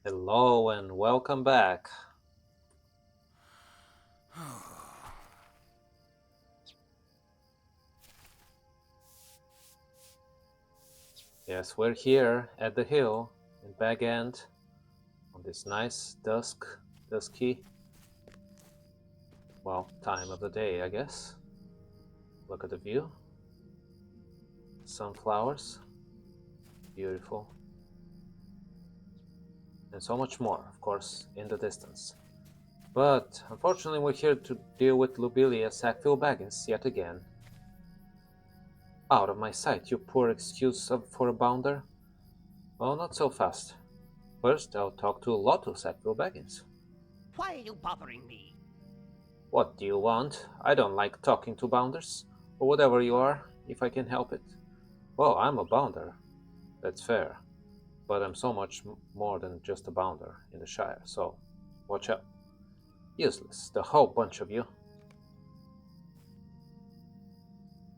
Hello and welcome back. Yes, we're here at the hill in Bag End on this nice dusky, time of the day, I guess. Look at the view. Sunflowers, beautiful, and so much more, of course, in the distance. But unfortunately, we're here to deal with Lobelia Sackville Baggins yet again. Out of my sight, you poor excuse for a bounder. Oh, not so fast. First, I'll talk to LOTRO Sackville Baggins. Why are you bothering me? What do you want? I don't like talking to bounders, or whatever you are, if I can help it. Well, I'm a bounder, that's fair, but I'm so much more than just a bounder in the Shire, so watch out. Useless, the whole bunch of you.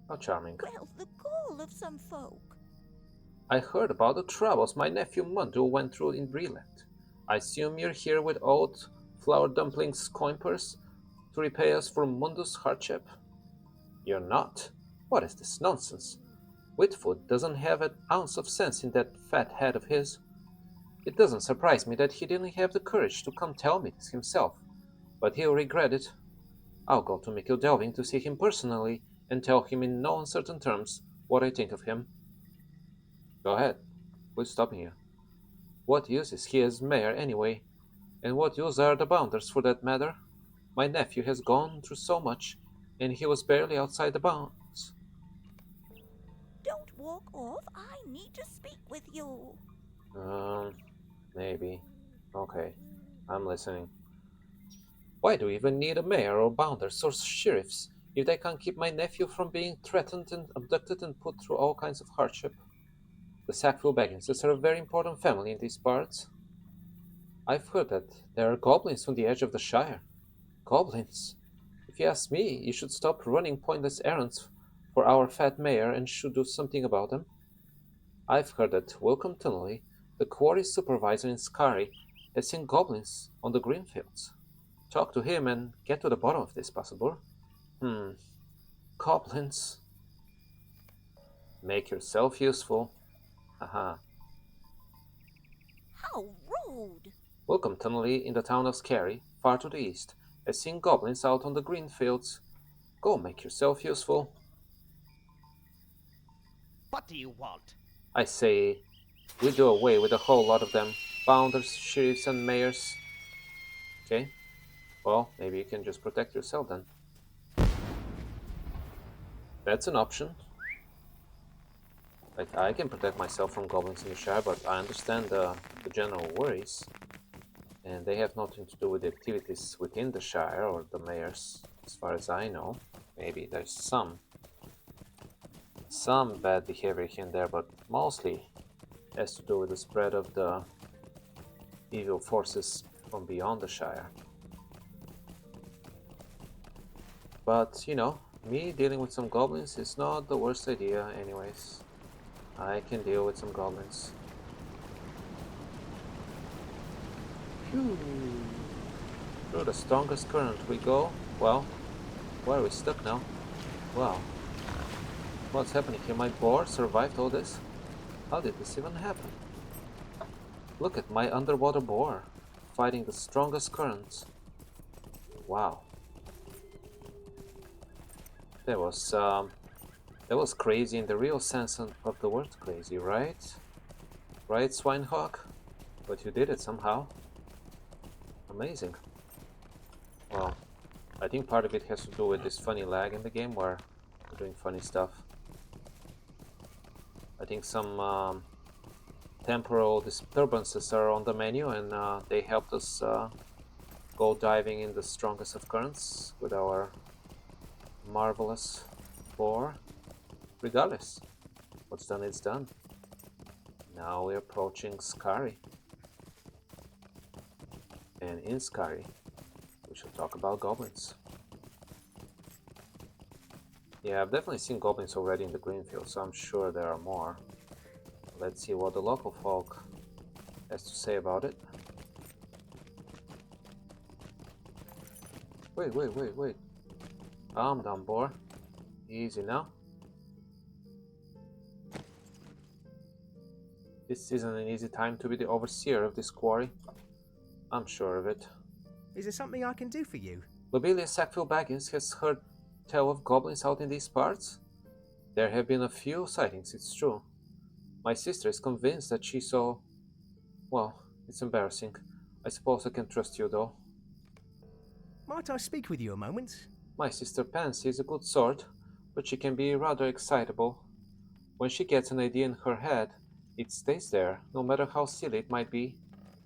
How charming. Well, the gall of some folk. I heard about the troubles my nephew Mundu went through in Breland. I assume you're here with old flour dumplings coin purse to repay us for Mundu's hardship? You're not. What is this nonsense? Whitfoot doesn't have an ounce of sense in that fat head of his. It doesn't surprise me that he didn't have the courage to come tell me this himself, but he'll regret it. I'll go to Mikkel Delving to see him personally and tell him in no uncertain terms what I think of him. Go ahead. Who's stopping you? What use is he as mayor anyway? And what use are the bounders for that matter? My nephew has gone through so much, and he was barely outside the bounds. Don't walk off. I need to speak with you. Um, maybe. Okay, I'm listening. Why do we even need a mayor or bounders or sheriffs if they can't keep my nephew from being threatened and abducted and put through all kinds of hardship? The Sackville Bagginses are a very important family in these parts. I've heard that there are goblins on the edge of the Shire. Goblins? If you ask me, you should stop running pointless errands for our fat mayor and should do something about them. I've heard that Wilcom Tunnelly, the quarry supervisor in Skari, has seen goblins on the greenfields. Talk to him and get to the bottom of this, possible. Hmm, goblins. Make yourself useful. Haha. How rude! Welcome, Tunnelly, in the town of Skari, far to the east, has seen goblins out on the green fields. Go make yourself useful. What do you want? I say, we do away with a whole lot of them. Bounders, sheriffs, and mayors. Okay? Well, maybe you can just protect yourself then. That's an option. Like, I can protect myself from goblins in the Shire, but I understand the general worries. And they have nothing to do with the activities within the Shire or the mayors, as far as I know. Maybe there's some bad behavior here and there, but mostly has to do with the spread of the evil forces from beyond the Shire. But, me dealing with some goblins is not the worst idea anyways. I can deal with some goblins. Phew. Through the strongest current we go. Well, why are we stuck now? Wow. What's happening here? My boar survived all this? How did this even happen? Look at my underwater boar, fighting the strongest currents. Wow. That was crazy in the real sense of the word crazy, right? Right, Swinehawk? But you did it somehow. Amazing. Well, I think part of it has to do with this funny lag in the game where we're doing funny stuff. I think some temporal disturbances are on the menu and they helped us go diving in the strongest of currents with our marvelous boar. Regardless, what's done is done. Now we're approaching Skari. And in Skari, we shall talk about goblins. Yeah, I've definitely seen goblins already in the Greenfield, so I'm sure there are more. Let's see what the local folk has to say about it. Wait. Calm down, boar. Easy now. This isn't an easy time to be the overseer of this quarry. I'm sure of it. Is there something I can do for you? Lobelia Sackville Baggins has heard tell of goblins out in these parts. There have been a few sightings, it's true. My sister is convinced that she saw... Well, it's embarrassing. I suppose I can trust you, though. Might I speak with you a moment? My sister Pansy is a good sort, but she can be rather excitable. When she gets an idea in her head, it stays there, no matter how silly it might be,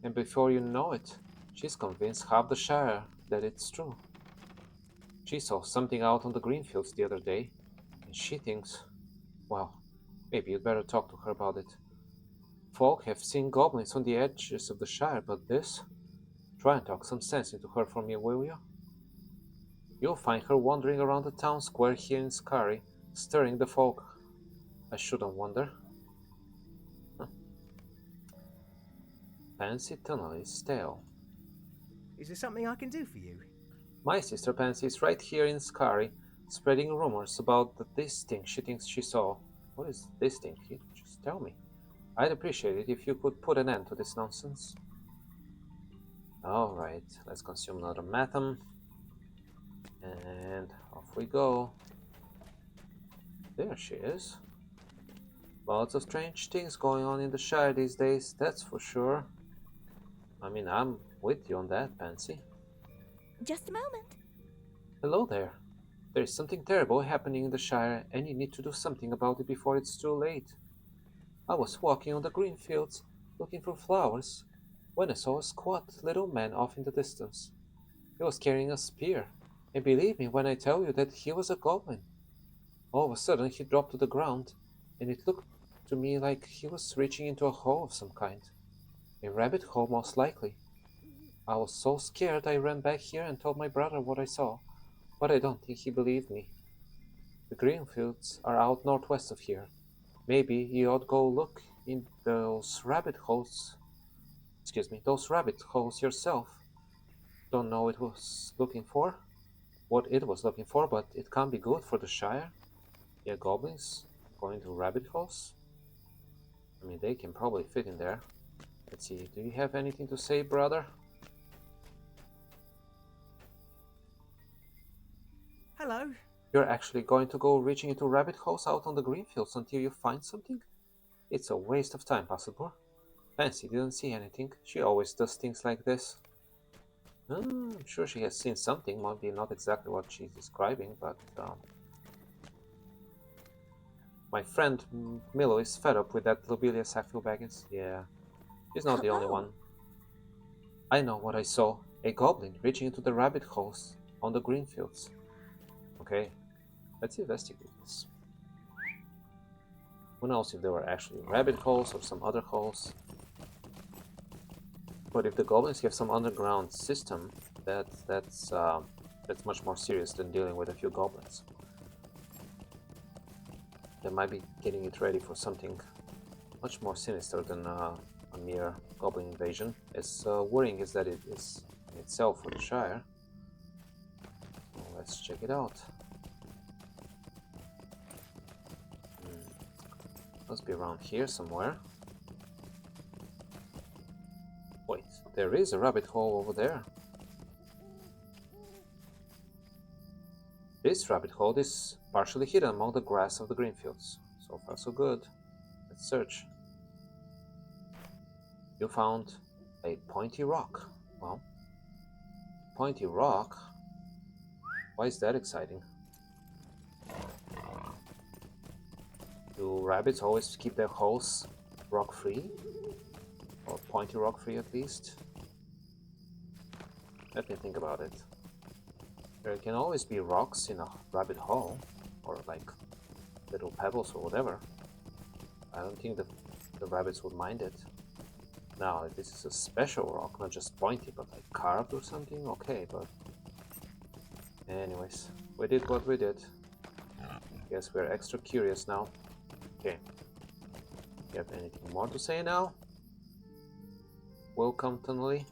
and before you know it, she's convinced half the Shire that it's true. She saw something out on the greenfields the other day, and she thinks, well, maybe you'd better talk to her about it. Folk have seen goblins on the edges of the Shire, but this? Try and talk some sense into her for me, will you? You'll find her wandering around the town square here in Skari, stirring the folk. I shouldn't wonder. Pansy Tunnel is stale. Is there something I can do for you? My sister Pansy is right here in Skari, spreading rumors about this thing she thinks she saw. What is this thing? Just tell me. I'd appreciate it if you could put an end to this nonsense. Alright, let's consume another matham. And off we go. There she is. Lots of strange things going on in the Shire these days, that's for sure. I mean, I'm with you on that, Pansy. Just a moment. Hello there. There is something terrible happening in the Shire, and you need to do something about it before it's too late. I was walking on the green fields, looking for flowers, when I saw a squat little man off in the distance. He was carrying a spear, and believe me when I tell you that he was a goblin. All of a sudden he dropped to the ground, and it looked to me like he was reaching into a hole of some kind. A rabbit hole, most likely. I was so scared I ran back here and told my brother what I saw, but I don't think he believed me. The greenfields are out northwest of here. Maybe you ought go look in those rabbit holes. Those rabbit holes yourself. Don't know what it was looking for, but it can't be good for the Shire. Yeah, goblins going to rabbit holes. I mean, they can probably fit in there. Let's see, do you have anything to say, brother? Hello? You're actually going to go reaching into rabbit holes out on the greenfields until you find something? It's a waste of time, Passport. Pansy didn't see anything. She always does things like this. I'm sure she has seen something, maybe not exactly what she's describing, but... My friend Milo is fed up with that Lobelia Sackville Baggins. Yeah, she's not the only one. I know what I saw. A goblin reaching into the rabbit holes on the greenfields. Okay, let's investigate this. Who knows if they were actually rabbit holes or some other holes. But if the goblins have some underground system, that's much more serious than dealing with a few goblins. They might be getting it ready for something much more sinister than a mere goblin invasion, as worrying as that it is in itself for the Shire. So let's check it out. Must be around here somewhere. Wait, there is a rabbit hole over there. This rabbit hole is partially hidden among the grass of the greenfields. So far so good. Let's search. You found a pointy rock. Well, pointy rock? Why is that exciting? Do rabbits always keep their holes rock-free? Or pointy rock-free at least? Let me think about it. There can always be rocks in a rabbit hole, or like little pebbles or whatever. I don't think the rabbits would mind it. Now, if this is a special rock, not just pointy, but like carved or something, okay, but... Anyways, we did what we did. Guess we're extra curious now. Okay. You have anything more to say now? Welcome, Tunnelly.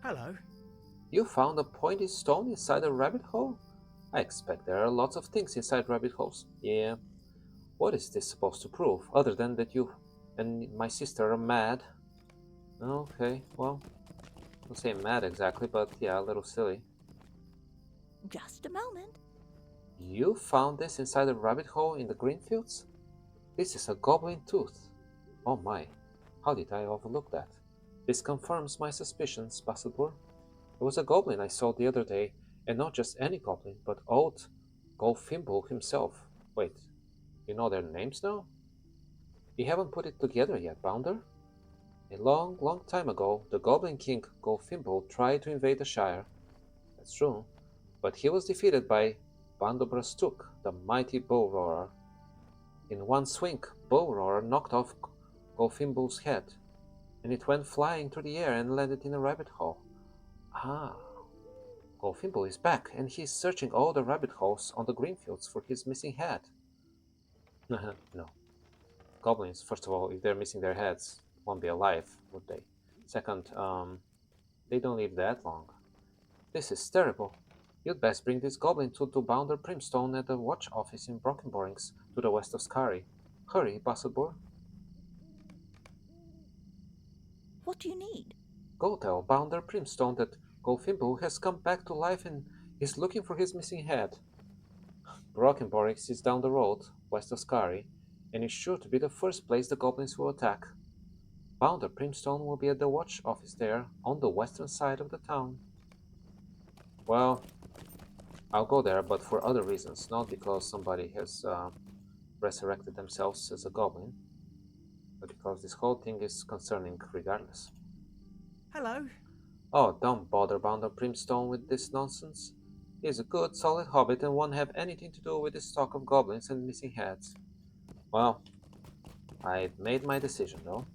Hello. You found a pointy stone inside a rabbit hole? I expect there are lots of things inside rabbit holes. Yeah. What is this supposed to prove, other than that you and my sister are mad? Okay, well, I don't say mad exactly, but yeah, a little silly. Just a moment. You found this inside a rabbit hole in the green fields? This is a goblin tooth. Oh my, how did I overlook that? This confirms my suspicions, Bassador. It was a goblin I saw the other day, and not just any goblin, but old Golfimble himself. Wait, you know their names now? You haven't put it together yet, Bounder? A long, long time ago, the Goblin King Golfimble tried to invade the Shire. That's true, but he was defeated by Bandobrastuk, the mighty bow roarer. In one swing, bow roarer knocked off Golfimble's head, and it went flying through the air and landed in a rabbit hole. Ah, Golfimble is back, and he's searching all the rabbit holes on the greenfields for his missing head. No. Goblins, first of all, if they're missing their heads, won't be alive, would they? Second, they don't live that long. This is terrible. You'd best bring this goblin to Bounder Primstone at the watch office in Brockenborings, to the west of Skari. Hurry, Bassador. What do you need? Go tell Bounder Primstone that Golfimble has come back to life and is looking for his missing head. Brockenborings is down the road, west of Skari, and is sure to be the first place the goblins will attack. Bounder Primstone will be at the watch office there, on the western side of the town. Well, I'll go there, but for other reasons, not because somebody has resurrected themselves as a goblin, but because this whole thing is concerning regardless. Hello. Oh, don't bother Bounder Primstone with this nonsense. He's a good, solid hobbit and won't have anything to do with this talk of goblins and missing heads. Well, I've made my decision, though.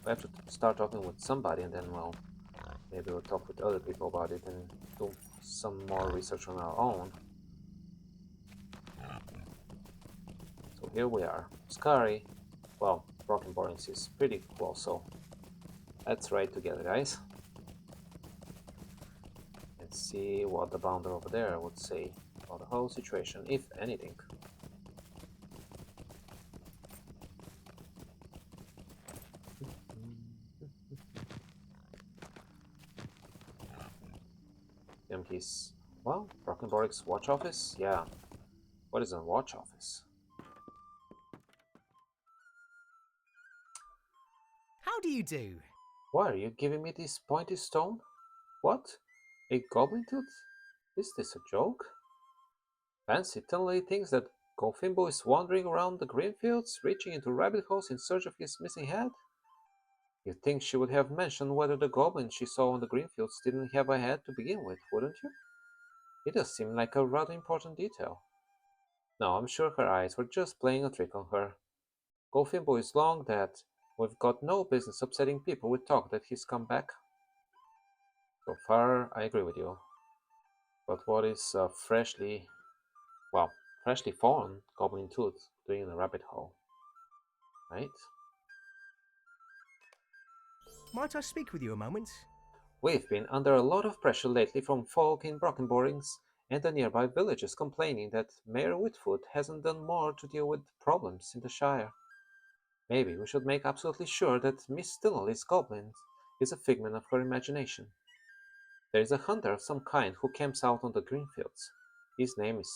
We have to start talking with somebody, and then, well, maybe we'll talk with other people about it and do some more research on our own. So here we are. Skari. Well, Broken Borings is pretty close, so let's ride together, guys. Let's see what the bounder over there would say about the whole situation, if anything. He's, well, Brockenborg's watch office? Yeah. What is a watch office? How do you do? Why are you giving me this pointy stone? What? A goblin tooth? Is this a joke? Fancy Tunley thinks that Golfimbo is wandering around the greenfields, reaching into rabbit holes in search of his missing head? You'd think she would have mentioned whether the goblin she saw on the greenfields didn't have a head to begin with, wouldn't you? It does seem like a rather important detail. No, I'm sure her eyes were just playing a trick on her. Golfimbo is long dead. We've got no business upsetting people with talk that he's come back. So far, I agree with you. But what is freshly fallen goblin tooth doing in a rabbit hole? Right? Might I speak with you a moment? We've been under a lot of pressure lately from folk in Brockenborings and the nearby villages complaining that Mayor Whitfoot hasn't done more to deal with problems in the Shire. Maybe we should make absolutely sure that Miss Stilney's goblin is a figment of her imagination. There is a hunter of some kind who camps out on the greenfields. His name is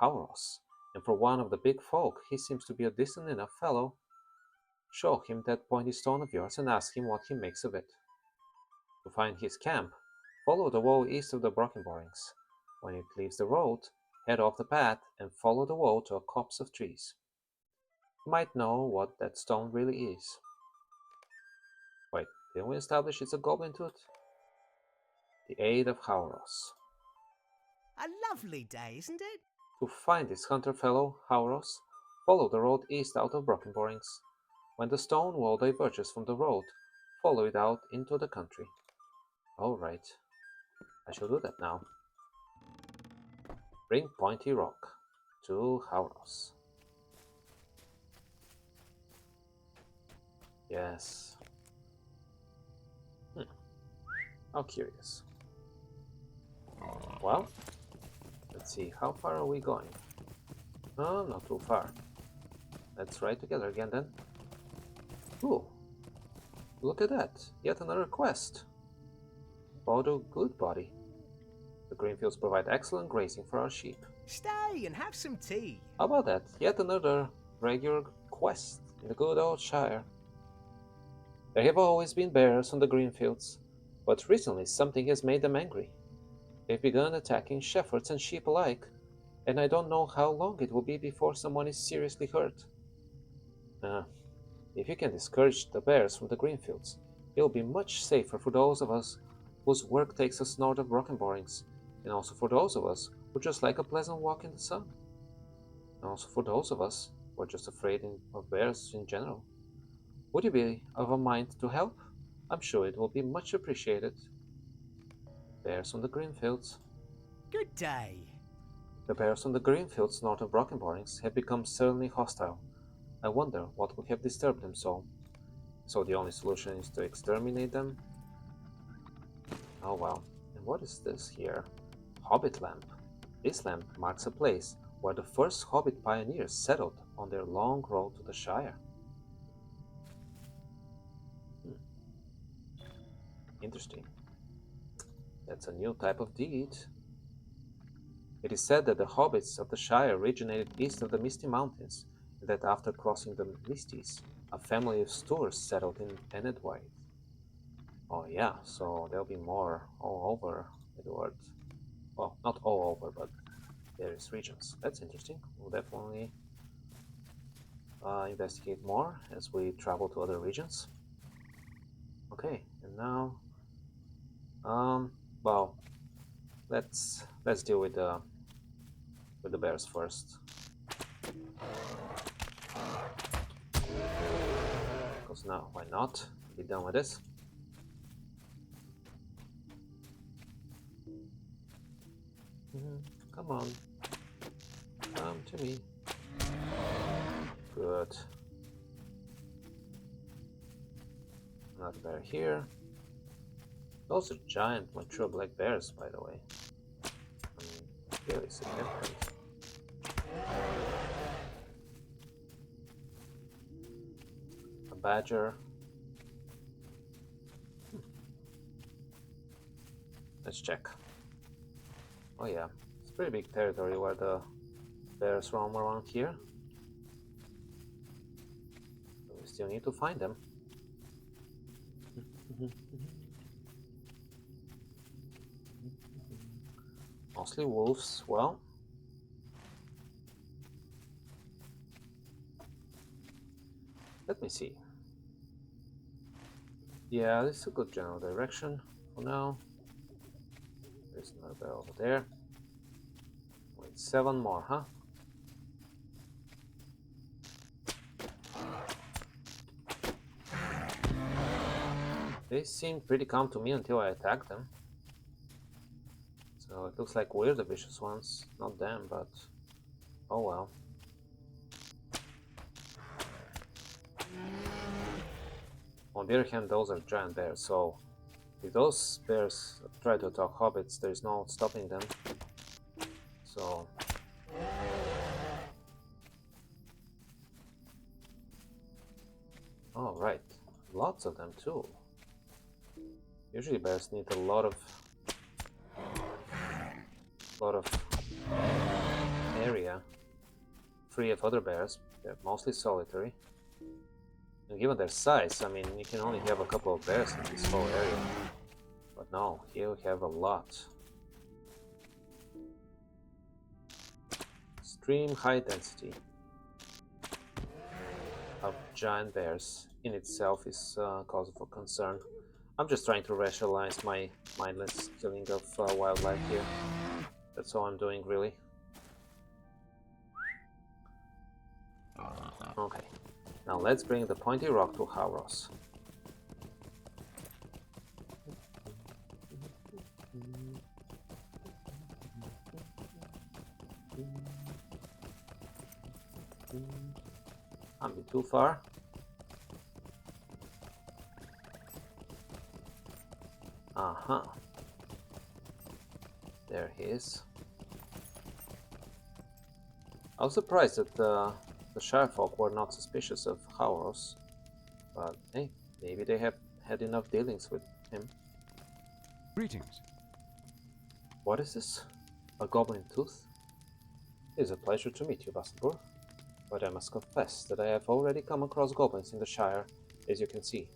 Hauros, and for one of the big folk he seems to be a decent enough fellow. Show him that pointy stone of yours and ask him what he makes of it. To find his camp, follow the wall east of the Brockenborings. When it leaves the road, head off the path and follow the wall to a copse of trees. You might know what that stone really is. Wait, didn't we establish it's a goblin tooth? The aid of Hauros. A lovely day, isn't it? To find this hunter fellow, Hauros, follow the road east out of Brockenborings. When the stone wall diverges from the road, follow it out into the country. All right, I shall do that now. Bring Pointy Rock to Hauros. Yes. How curious. Well, let's see, how far are we going? Oh, not too far. Let's ride together again then. Ooh, look at that, yet another quest. Bodo Goodbody. The greenfields provide excellent grazing for our sheep. Stay and have some tea. How about that? Yet another regular quest in the good old Shire. There have always been bears on the greenfields, but recently something has made them angry. They've begun attacking shepherds and sheep alike, and I don't know how long it will be before someone is seriously hurt. Uh, if you can discourage the bears from the greenfields, it'll be much safer for those of us whose work takes us north of Brockenborings, and also for those of us who just like a pleasant walk in the sun. And also for those of us who are just afraid of bears in general. Would you be of a mind to help? I'm sure it will be much appreciated. Bears on the greenfields. Good day. The bears on the greenfields north of Brockenborings have become suddenly hostile. I wonder what could have disturbed them so. So the only solution is to exterminate them? Oh well. And what is this here? Hobbit lamp. This lamp marks a place where the first hobbit pioneers settled on their long road to the Shire. Interesting. That's a new type of deed. It is said that the hobbits of the Shire originated east of the Misty Mountains, and that after crossing the Misties, a family of Stoors settled in Enedwaith. Oh yeah, so there'll be more all over Edward. Well, not all over, but various regions. That's interesting. We'll definitely investigate more as we travel to other regions. Okay, and now, well, let's deal with the bears first. Because now, why not? Be done with this. Come on. Come to me. Good. Another bear here. Those are giant mature black bears, by the way. I mean, really significant. A badger. Let's check. Oh yeah, it's pretty big territory where the bears roam around here. But we still need to find them. Mostly wolves, well. Let me see. Yeah, this is a good general direction for now. There's another bear over there. Wait, 7 more, huh? They seemed pretty calm to me until I attacked them. So it looks like we're the vicious ones, not them, but oh well. On the other hand, those are giant bears, so if those bears try to attack hobbits, there's no stopping them. So oh right, lots of them too. Usually bears need a lot of area free of other bears. They're mostly solitary. And given their size, I mean, you can only have a couple of bears in this whole area. But no, here we have a lot. Extreme high density of giant bears in itself is cause for concern. I'm just trying to rationalize my mindless killing of wildlife here. That's all I'm doing, really. Okay, now let's bring the pointy rock to Hauros. Can't be too far. There he is. I was surprised that the Shire folk were not suspicious of Hauros, but hey, maybe they have had enough dealings with him. Greetings. What is this? A goblin tooth? It is a pleasure to meet you, Vasselbur, but I must confess that I have already come across goblins in the Shire, as you can see.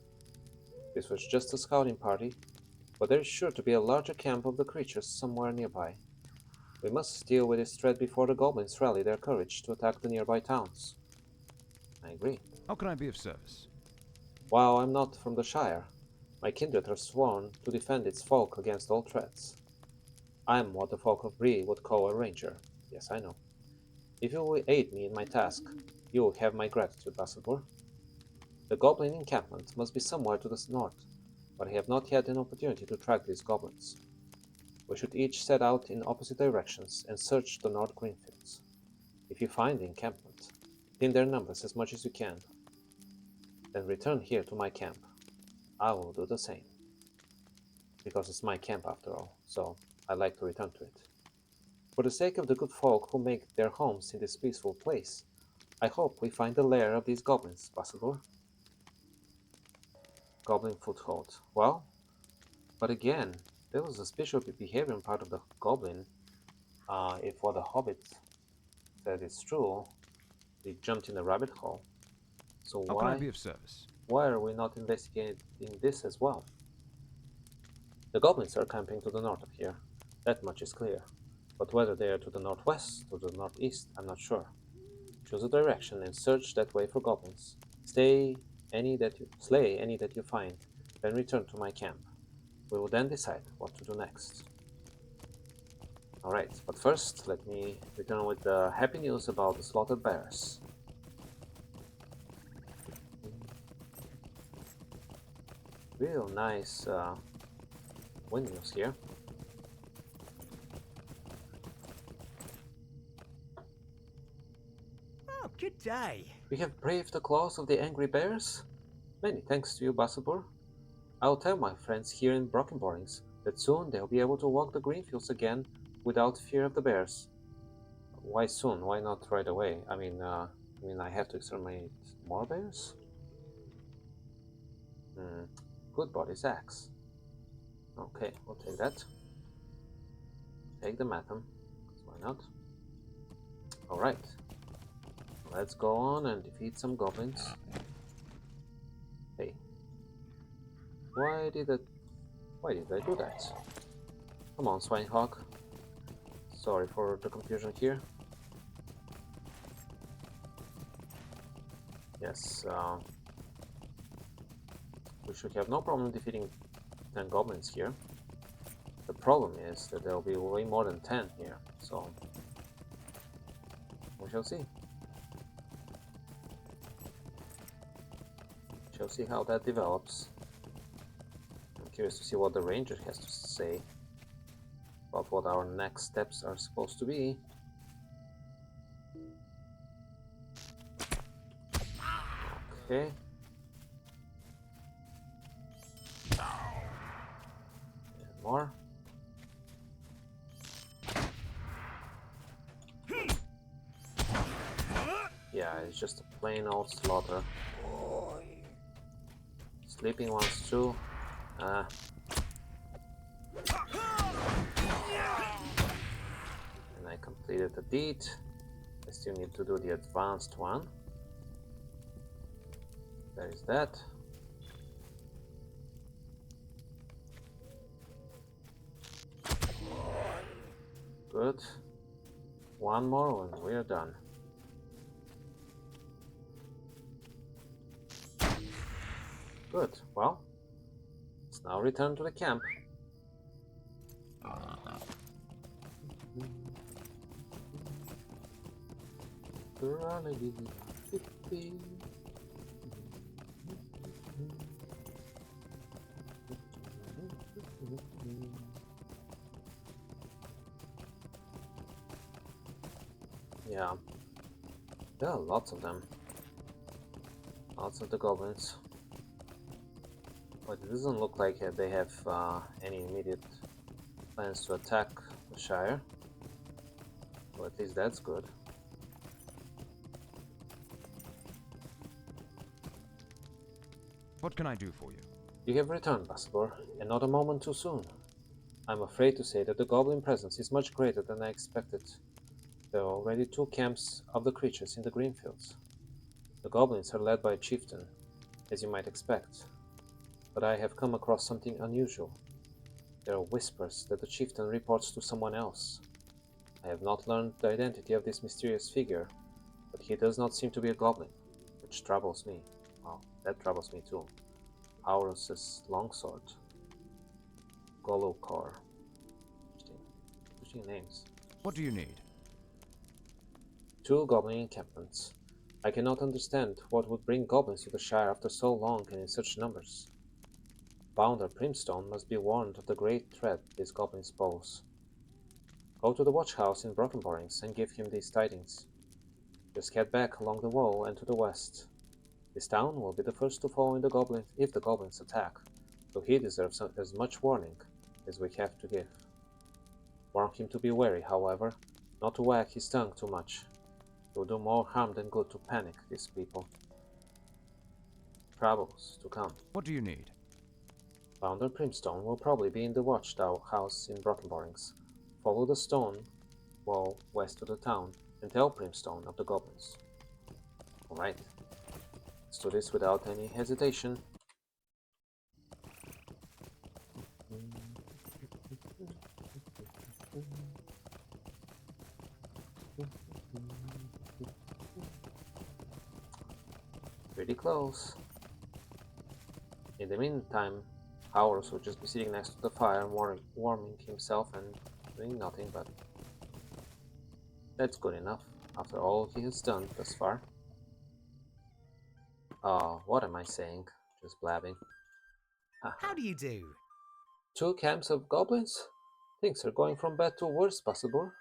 This was just a scouting party, but there is sure to be a larger camp of the creatures somewhere nearby. We must deal with this threat before the goblins rally their courage to attack the nearby towns. I agree. How can I be of service? While I'm not from the Shire, my kindred are sworn to defend its folk against all threats. I'm what the folk of Bree would call a ranger. Yes, I know. If you will aid me in my task, you will have my gratitude, Vasselbur. The goblin encampment must be somewhere to the north, but I have not had an opportunity to track these goblins. We should each set out in opposite directions and search the North Greenfields. If you find the encampment, thin their numbers as much as you can. Then return here to my camp. I will do the same. Because it's my camp after all, so I like to return to it. For the sake of the good folk who make their homes in this peaceful place, I hope we find the lair of these goblins, Vasselbur. Goblin foothold. Well, but again, there was a special behavior on part of the goblin. If what the hobbit said is true, they jumped in the rabbit hole. So How can I be of service? why are we not investigating this as well? The goblins are camping to the north of here. That much is clear. But whether they are to the northwest or the northeast, I'm not sure. Choose a direction and search that way for goblins. Slay any that you find, then return to my camp. We will then decide what to do next. Alright, but first let me return with the happy news about the slaughtered bears. Real nice windmills here. Oh, good day. We have braved the claws of the angry bears? Many thanks to you, Vasselbur. I'll tell my friends here in Brockenborings that soon they'll be able to walk the greenfields again without fear of the bears. Why soon? Why not right away? I mean, I have to exterminate more bears? Good body's axe. Okay, we'll take that. Take the matham. Why not? Alright. Let's go on and defeat some goblins. Hey. Why did I do that? Come on, Swinehawk. Sorry for the confusion here. Yes, we should have no problem defeating 10 goblins here. The problem is that there will be way more than 10 here, so we shall see. Shall see how that develops. I'm curious to see what the ranger has to say about what our next steps are supposed to be. Okay. And more. Yeah, it's just a plain old slaughter. Sleeping ones too. And I completed the deed. I still need to do the advanced one. There is that. Good. One more and we're done. Good. Well, let's now return to the camp. Yeah, there are lots of them. Lots of the goblins. But it doesn't look like they have any immediate plans to attack the Shire. Well, at least that's good. What can I do for you? You have returned, Bassador, and not a moment too soon. I'm afraid to say that the goblin presence is much greater than I expected. There are already 2 camps of the creatures in the Greenfields. The goblins are led by a chieftain, as you might expect. But I have come across something unusual. There are whispers that the chieftain reports to someone else. I have not learned the identity of this mysterious figure, but he does not seem to be a goblin, which troubles me. Well, that troubles me too. Aurus's longsword. Golokor. Interesting names. What do you need? 2 goblin encampments. I cannot understand what would bring goblins to the Shire after so long and in such numbers. Bounder Brimstone must be warned of the great threat these goblins pose. Go to the watchhouse in Brockenborings and give him these tidings. Just head back along the wall and to the west. This town will be the first to fall in the goblin if the goblins attack, so he deserves as much warning as we have to give. Warn him to be wary, however, not to wag his tongue too much. It will do more harm than good to panic these people. Troubles to come. What do you need? Bounder Brimstone will probably be in the watchtower house in Brockenborings. Follow the stone wall west of the town and tell Brimstone of the goblins. Alright. Let's do this without any hesitation. Pretty close. In the meantime, Howard will just be sitting next to the fire and warming himself and doing nothing, but that's good enough after all he has done thus far. Oh, what am I saying? Just blabbing. How do you do? 2 camps of goblins? Things are going from bad to worse, possible.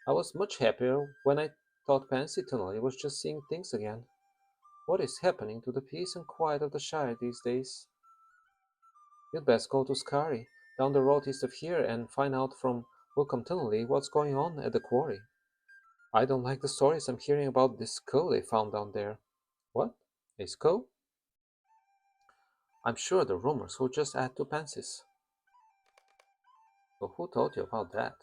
I was much happier when I thought Pansy Tunnel was just seeing things again. What is happening to the peace and quiet of the Shire these days? You'd best go to Skari, down the road east of here, and find out from Welcome Tunnelly what's going on at the quarry. I don't like the stories I'm hearing about this skull they found down there. What? A skull? I'm sure the rumors will just add to Pansy's. But who told you about that?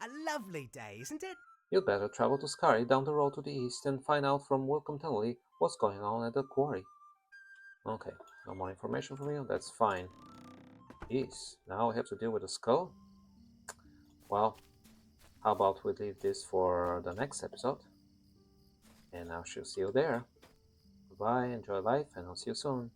A lovely day, isn't it? You'd better travel to Skari down the road to the east and find out from Welcome Tunnelly what's going on at the quarry. Okay, no more information from you? That's fine. Jeez, now I have to deal with a skull? Well, how about we leave this for the next episode? And I shall see you there. Goodbye, enjoy life, and I'll see you soon.